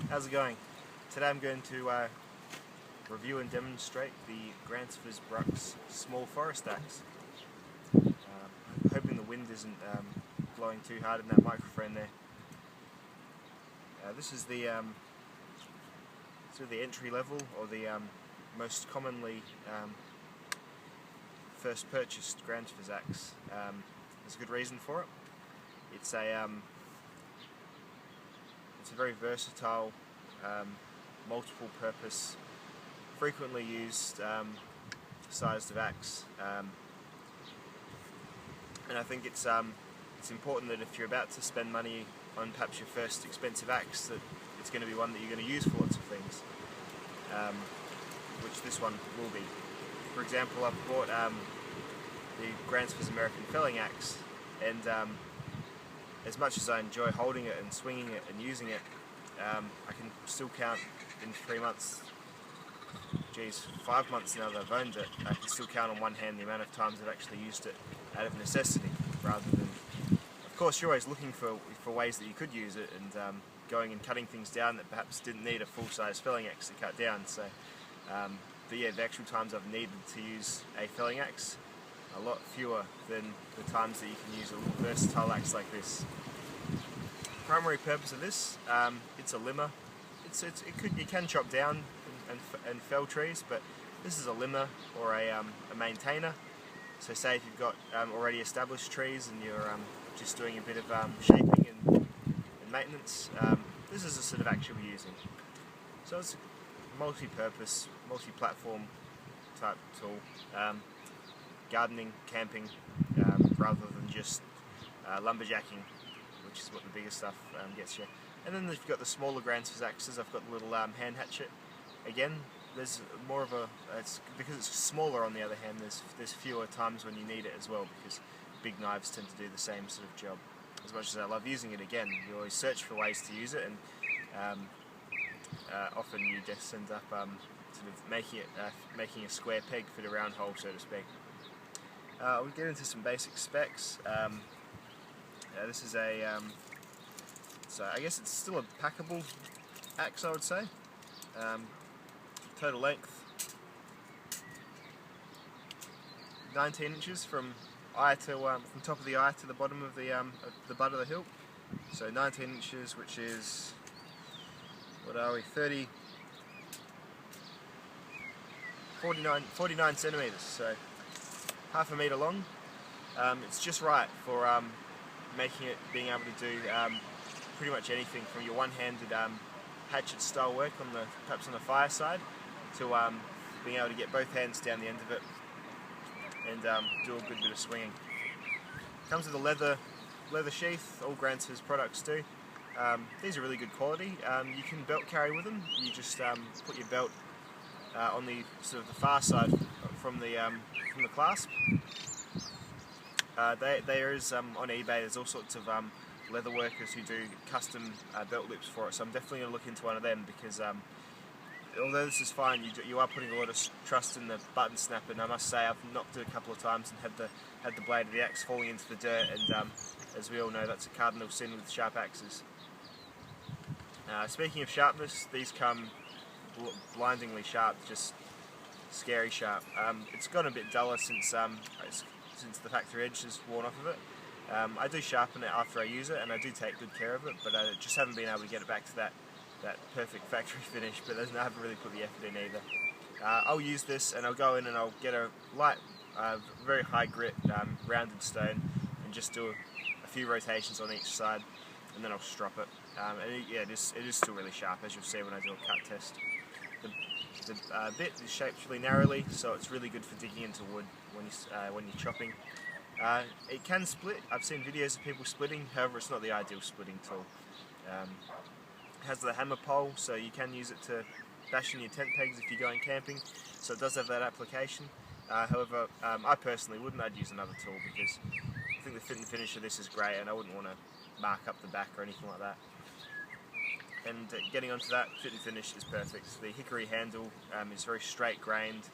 How's it going? Today I'm going to review and demonstrate the Gransfors Bruks small forest axe. Hoping the wind isn't blowing too hard in that microphone there. This is the sort of the entry level, or the most commonly first purchased Gransfors axe. There's a good reason for it. It's a very versatile, multiple purpose, frequently used sized of axe, and I think it's important that if you're about to spend money on perhaps your first expensive axe, that it's going to be one that you're going to use for lots of things, which this one will be. For example, I've bought the Gransfors American felling axe, and as much as I enjoy holding it and swinging it and using it, I can still count in 3 months, 5 months now that I've owned it, I can still count on one hand the amount of times I've actually used it out of necessity, rather than, of course you're always looking for ways that you could use it, and going and cutting things down that perhaps didn't need a full-size felling axe to cut down. So, but yeah, the actual times I've needed to use a felling axe, a lot fewer than the times that you can use a little versatile axe like this. Primary purpose of this, it's a limber. You can chop down and fell trees, but this is a limber or a maintainer. So say if you've got already established trees and you're just doing a bit of shaping and maintenance, this is the sort of axe you'll be using. So it's a multi-purpose, multi-platform type tool. Gardening, camping, rather than just lumberjacking, which is what the bigger stuff gets you. And then you've got the smaller Gransfors axes. I've got the little hand hatchet. Again, there's more of because it's smaller. On the other hand, there's fewer times when you need it as well, because big knives tend to do the same sort of job. As much as I love using it, again, you always search for ways to use it, and often you just end up sort of making a square peg fit a round hole, so to speak. We'll get into some basic specs. This is so I guess it's still a packable axe, I would say. Total length 19 inches from from top of the eye to the bottom of the butt of the hilt. So 19 inches, which is, what are we, 49 centimeters. So half a meter long. It's just right for being able to do pretty much anything from your one-handed hatchet style work perhaps on the fireside, to being able to get both hands down the end of it and do a good bit of swinging. Comes with a leather sheath. All Gransfors products do. These are really good quality. You can belt carry with them. You just put your belt on the sort of the far side from the clasp. There is on eBay. There's all sorts of leather workers who do custom belt lips for it. So I'm definitely going to look into one of them, because although this is fine, you are putting a lot of trust in the button snap, and I must say I've knocked it a couple of times and had the blade of the axe falling into the dirt, and as we all know, that's a cardinal sin with sharp axes. Speaking of sharpness, these come blindingly sharp, just scary sharp. It's gotten a bit duller since the factory edge has worn off of it. I do sharpen it after I use it, and I do take good care of it, but I just haven't been able to get it back to that perfect factory finish. But I haven't really put the effort in either. I'll use this, and I'll go in and I'll get a light, very high grit rounded stone, and just do a few rotations on each side, and then I'll strop it. It is still really sharp, as you'll see when I do a cut test. The bit is shaped really narrowly, so it's really good for digging into wood when you're chopping. It can split. I've seen videos of people splitting, however it's not the ideal splitting tool. It has the hammer pole, so you can use it to bash in your tent pegs if you're going camping, so it does have that application. However, I personally wouldn't. I'd use another tool, because I think the fit and finish of this is great, and I wouldn't want to mark up the back or anything like that. And getting onto that, fit and finish is perfect. The Hickory Handle is very straight grained.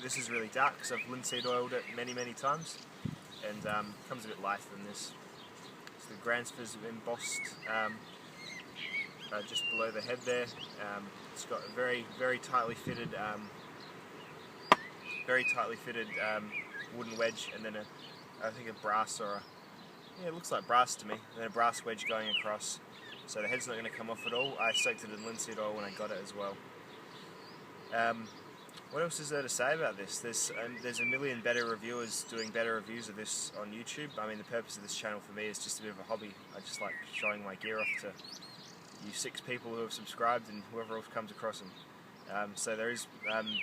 This is really dark because I've linseed oiled it many times, and comes a bit lighter than this. So the Gransfors embossed just below the head there. It's got a very tightly fitted wooden wedge, and then I think a brass it looks like brass to me, and then a brass wedge going across. So the head's not going to come off at all. I soaked it in linseed oil when I got it as well. What else is there to say about this? There's a million better reviewers doing better reviews of this on YouTube. I mean, the purpose of this channel for me is just a bit of a hobby. I just like showing my gear off to you 6 people who have subscribed and whoever else comes across them. So there is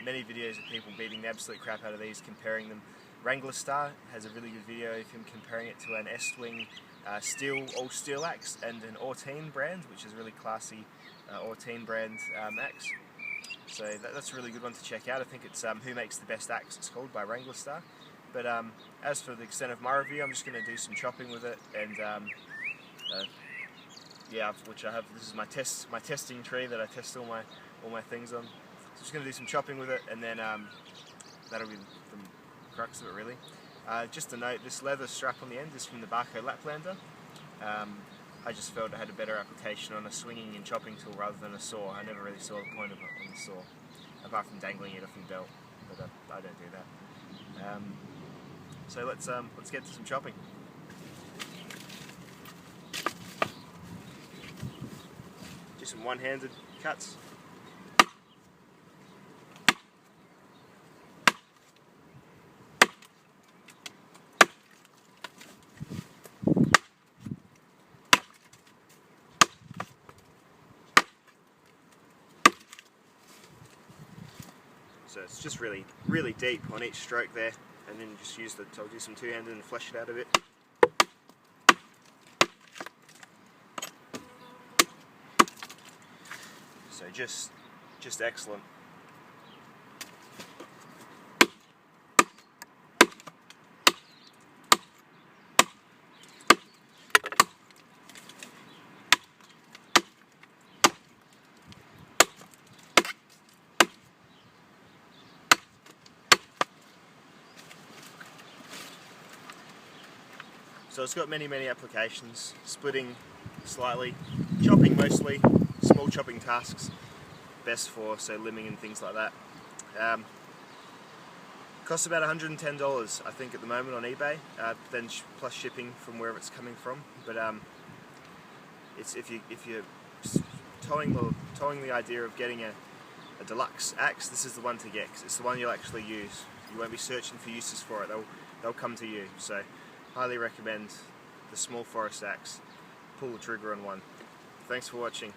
many videos of people beating the absolute crap out of these, comparing them. Wrangler Star has a really good video of him comparing it to an S-Wing all steel axe and an Ortine brand, which is a really classy Ortine brand axe. So that's a really good one to check out. I think it's Who Makes the Best Axe, it's called, by Wrangler Star. But as for the extent of my review, I'm just going to do some chopping with it, and which I have. This is my testing tree that I test all my things on. So just going to do some chopping with it, and then that'll be the crux of it, really. Just a note: this leather strap on the end is from the Barco Laplander. I just felt it had a better application on a swinging and chopping tool rather than a saw. I never really saw the point of it on the saw, apart from dangling it off your belt, but I don't do that. So let's get to some chopping. Do some one-handed cuts. So it's just really deep on each stroke there, and then just I'll do some two-handed and flesh it out a bit. So just excellent. So it's got many applications: splitting slightly, chopping mostly, small chopping tasks, best for limbing and things like that. Costs about $110 I think at the moment on eBay, then plus shipping from wherever it's coming from. But it's if you're towing the idea of getting a deluxe axe, this is the one to get, because it's the one you'll actually use. You won't be searching for uses for it. They'll come to you. So highly recommend the small forest axe. Pull the trigger on one. Thanks for watching.